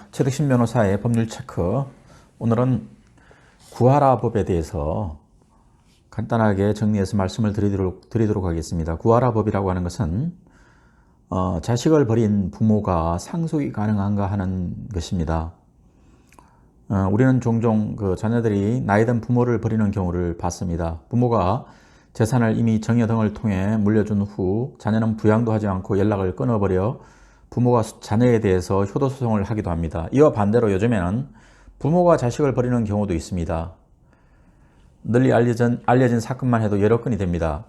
최덕신 변호사의 법률 체크. 오늘은 구하라법에 대해서 간단하게 정리해서 말씀을 드리도록 하겠습니다. 구하라법이라고 하는 것은 자식을 버린 부모가 상속이 가능한가 하는 것입니다. 우리는 종종 자녀들이 나이든 부모를 버리는 경우를 봤습니다. 부모가 재산을 이미 정여 등을 통해 물려준 후 자녀는 부양도 하지 않고 연락을 끊어버려 부모가 자녀에 대해서 효도소송을 하기도 합니다. 이와 반대로 요즘에는 부모가 자식을 버리는 경우도 있습니다. 널리 알려진 사건만 해도 여러 건이 됩니다.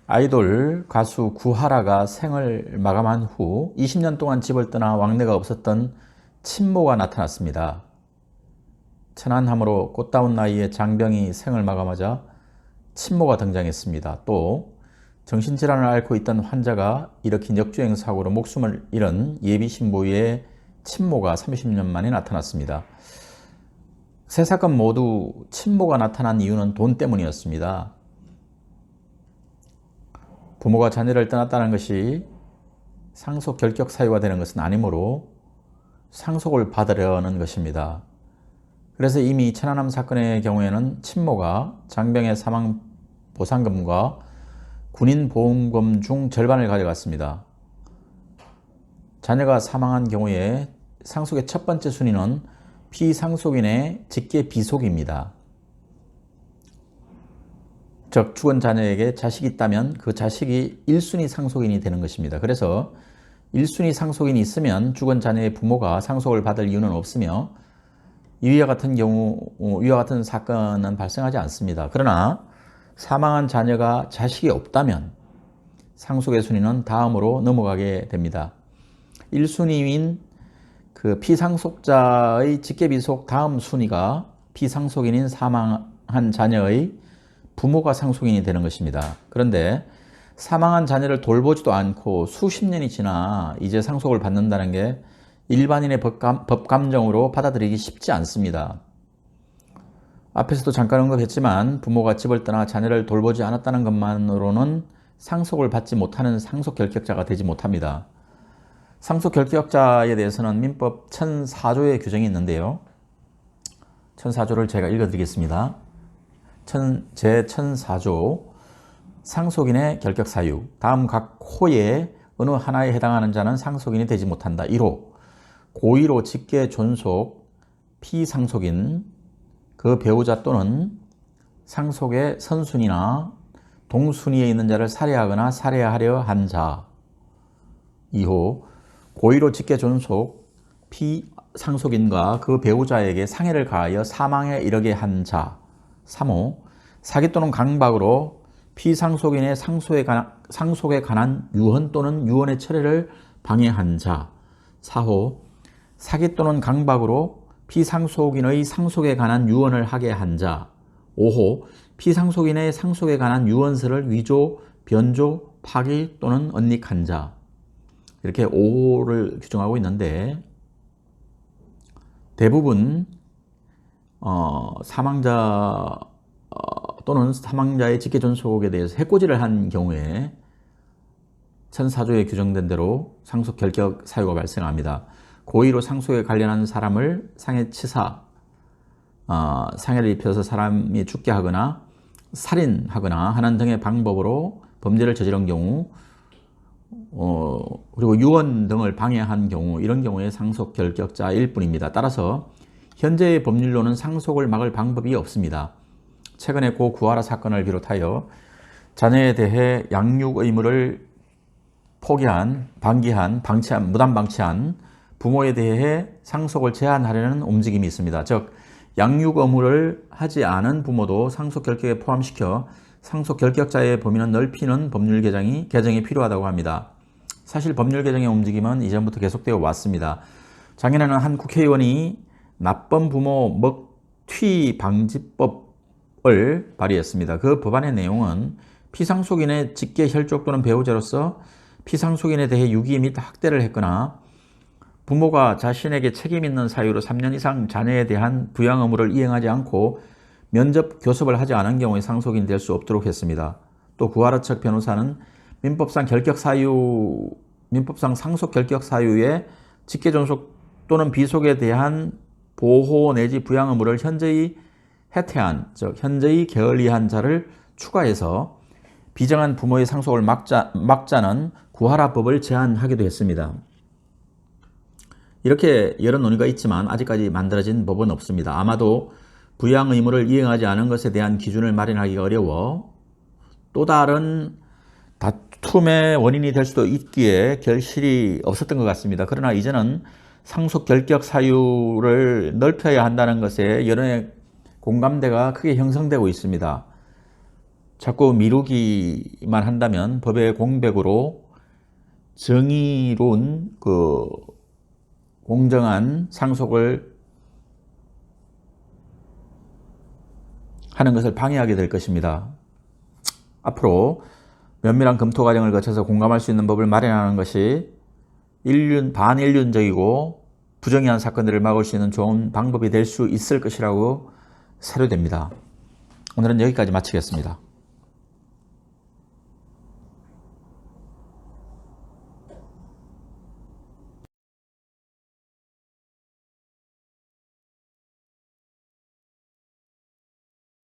아이돌 가수 구하라가 생을 마감한 후 20년 동안 집을 떠나 왕래가 없었던 친모가 나타났습니다. 천안함으로 꽃다운 나이에 장병이 생을 마감하자 친모가 등장했습니다. 또 정신질환을 앓고 있던 환자가 일으킨 역주행 사고로 목숨을 잃은 예비 신부의 친모가 30년 만에 나타났습니다. 세 사건 모두 친모가 나타난 이유는 돈 때문이었습니다. 부모가 자녀를 떠났다는 것이 상속 결격 사유가 되는 것은 아니므로 상속을 받으려는 것입니다. 그래서 이미 천안함 사건의 경우에는 친모가 장병의 사망 보상금과 군인보험금 중 절반을 가져갔습니다. 자녀가 사망한 경우에 상속의 첫 번째 순위는 피상속인의 직계 비속입니다. 즉 죽은 자녀에게 자식이 있다면 그 자식이 1순위 상속인이 되는 것입니다. 그래서 1순위 상속인이 있으면 죽은 자녀의 부모가 상속을 받을 이유는 없으며 이와 같은 사건은 발생하지 않습니다. 그러나 사망한 자녀가 자식이 없다면 상속의 순위는 다음으로 넘어가게 됩니다. 1순위인 피상속자의 직계비속 다음 순위가 피상속인인 사망한 자녀의 부모가 상속인이 되는 것입니다. 그런데 사망한 자녀를 돌보지도 않고 수십 년이 지나 이제 상속을 받는다는 게 일반인의 법감정으로 받아들이기 쉽지 않습니다. 앞에서도 잠깐 언급했지만 부모가 집을 떠나 자녀를 돌보지 않았다는 것만으로는 상속을 받지 못하는 상속 결격자가 되지 못합니다. 상속 결격자에 대해서는 민법 1004조의 규정이 있는데요. 1004조를 제가 읽어드리겠습니다. 제1004조 상속인의 결격 사유. 다음 각 호의 어느 하나에 해당하는 자는 상속인이 되지 못한다. 1호 고의로 직계 존속 피상속인 그 배우자 또는 상속의 선순위나 동순위에 있는 자를 살해하거나 살해하려 한 자. 2호 고의로 직계 존속 피상속인과 그 배우자에게 상해를 가하여 사망에 이르게 한 자. 3호 사기 또는 강박으로 피상속인의 상속에 관한 유언 또는 유언의 철회를 방해한 자. 4호 사기 또는 강박으로 피상속인의 상속에 관한 유언을 하게 한 자. 5호 피상속인의 상속에 관한 유언서를 위조, 변조, 파기 또는 언닉한 자. 이렇게 5호를 규정하고 있는데 대부분 사망자 또는 사망자의 직계존속에 대해서 해코지를 한 경우에 1004조에 규정된 대로 상속 결격 사유가 발생합니다. 고의로 상속에 관련한 사람을 상해치사, 상해를 입혀서 사람이 죽게 하거나 살인하거나 하는 등의 방법으로 범죄를 저지른 경우, 그리고 유언 등을 방해한 경우, 이런 경우에 상속 결격자일 뿐입니다. 따라서 현재의 법률로는 상속을 막을 방법이 없습니다. 최근에 고 구하라 사건을 비롯하여 자녀에 대해 양육 의무를 무단 방치한 부모에 대해 상속을 제한하려는 움직임이 있습니다. 즉 양육 의무를 하지 않은 부모도 상속 결격에 포함시켜 상속 결격자의 범위는 넓히는 법률 개정이 필요하다고 합니다. 사실 법률 개정의 움직임은 이전부터 계속되어 왔습니다. 작년에는 한 국회의원이 납범 부모 먹튀 방지법을 발의했습니다. 그 법안의 내용은 피상속인의 직계 혈족 또는 배우자로서 피상속인에 대해 유기 및 학대를 했거나 부모가 자신에게 책임 있는 사유로 3년 이상 자녀에 대한 부양 의무를 이행하지 않고 면접 교섭을 하지 않은 경우에 상속인이 될 수 없도록 했습니다. 또 구하라 측 변호사는 민법상 상속 결격 사유에 직계존속 또는 비속에 대한 보호 내지 부양 의무를 현저히 해태한, 즉 현저히 게을리한 자를 추가해서 비정한 부모의 상속을 막자는 구하라법을 제안하기도 했습니다. 이렇게 여러 논의가 있지만 아직까지 만들어진 법은 없습니다. 아마도 부양 의무를 이행하지 않은 것에 대한 기준을 마련하기가 어려워 또 다른 다툼의 원인이 될 수도 있기에 결실이 없었던 것 같습니다. 그러나 이제는 상속 결격 사유를 넓혀야 한다는 것에 여론의 공감대가 크게 형성되고 있습니다. 자꾸 미루기만 한다면 법의 공백으로 정의로운 공정한 상속을 하는 것을 방해하게 될 것입니다. 앞으로 면밀한 검토 과정을 거쳐서 공감할 수 있는 법을 마련하는 것이 반인륜적이고 부정의한 사건들을 막을 수 있는 좋은 방법이 될 수 있을 것이라고 사료됩니다. 오늘은 여기까지 마치겠습니다.